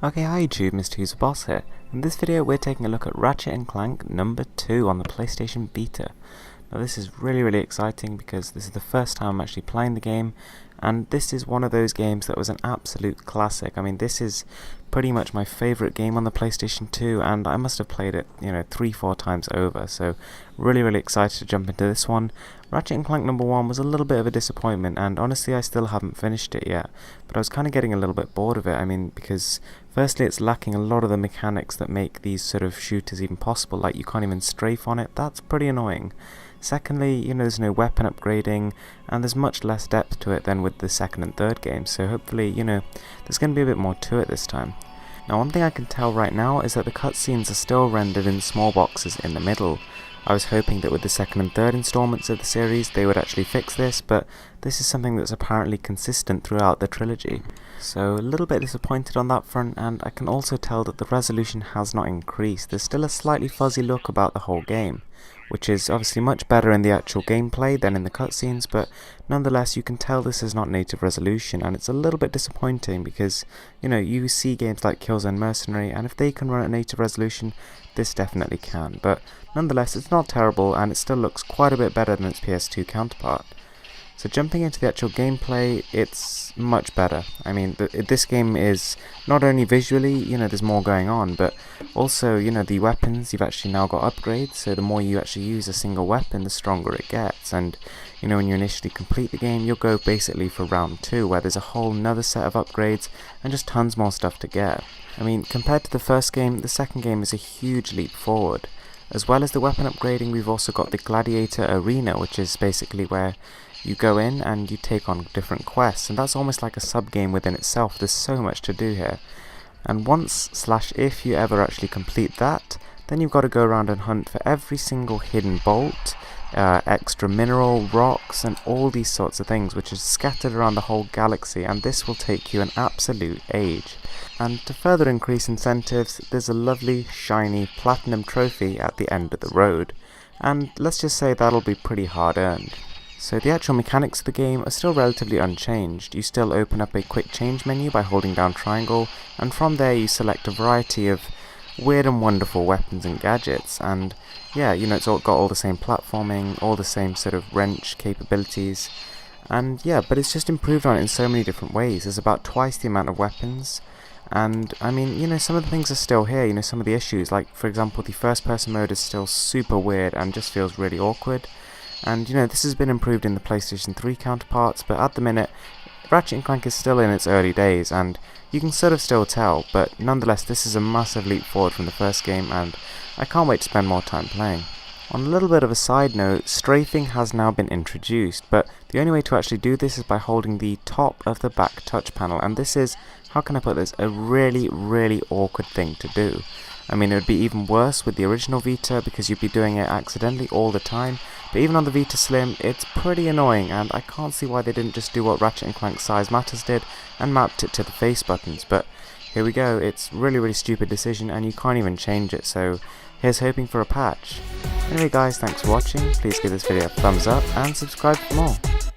Okay, hi YouTube, Mr. User Boss here. In this video we're taking a look at Ratchet and Clank number 2 on the PlayStation Vita. Now this is really exciting because this is the first time I'm actually playing the game, and this is one of those games that was an absolute classic. I mean, this is pretty much my favourite game on the PlayStation 2, and I must have played it, 3-4 times over, so really excited to jump into this one. Ratchet and Clank number 1 was a little bit of a disappointment, and honestly I still haven't finished it yet, but I was kind of getting a little bit bored of it. I mean, because firstly it's lacking a lot of the mechanics that make these sort of shooters even possible, like you can't even strafe on it. That's pretty annoying. Secondly, there's no weapon upgrading, and there's much less depth to it than with the second and third game, so hopefully, there's going to be a bit more to it this time. Now, one thing I can tell right now is that the cutscenes are still rendered in small boxes in the middle. I was hoping that with the second and third installments of the series they would actually fix this, but this is something that's apparently consistent throughout the trilogy. So a little bit disappointed on that front, and I can also tell that the resolution has not increased. There's still a slightly fuzzy look about the whole game, which is obviously much better in the actual gameplay than in the cutscenes, but nonetheless you can tell this is not native resolution, and it's a little bit disappointing because, you see games like Killzone Mercenary, and if they can run at native resolution, this definitely can. But nonetheless, it's not terrible, and it still looks quite a bit better than its PS2 counterpart. So jumping into the actual gameplay, it's much better. I mean, this game is not only visually, there's more going on, but also, the weapons, you've actually now got upgrades, so the more you actually use a single weapon, the stronger it gets. And, when you initially complete the game, you'll go basically for round 2, where there's a whole nother set of upgrades, and just tons more stuff to get. I mean, compared to the first game, the second game is a huge leap forward. As well as the weapon upgrading, we've also got the Gladiator Arena, which is basically where you go in and you take on different quests, and that's almost like a sub-game within itself. There's so much to do here. And once/if you ever actually complete that, then you've got to go around and hunt for every single hidden bolt, extra mineral, rocks, and all these sorts of things, which is scattered around the whole galaxy, and this will take you an absolute age. And to further increase incentives, there's a lovely, shiny platinum trophy at the end of the road, and let's just say that'll be pretty hard earned. So the actual mechanics of the game are still relatively unchanged. You still open up a quick change menu by holding down triangle, and from there you select a variety of weird and wonderful weapons and gadgets, and yeah, it's all got all the same platforming, all the same sort of wrench capabilities, and yeah, but it's just improved on it in so many different ways. There's about twice the amount of weapons, and I mean, some of the things are still here, some of the issues, like for example the first person mode is still super weird and just feels really awkward. And this has been improved in the PlayStation 3 counterparts, but at the minute Ratchet and Clank is still in its early days, and you can sort of still tell, but nonetheless this is a massive leap forward from the first game, and I can't wait to spend more time playing. On a little bit of a side note, strafing has now been introduced, but the only way to actually do this is by holding the top of the back touch panel, and this is, how can I put this, a really awkward thing to do. I mean, it would be even worse with the original Vita because you'd be doing it accidentally all the time, but even on the Vita Slim, it's pretty annoying, and I can't see why they didn't just do what Ratchet and Clank Size Matters did and mapped it to the face buttons, but here we go. It's really stupid decision, and you can't even change it, so here's hoping for a patch. Anyway guys, thanks for watching, please give this video a thumbs up and subscribe for more.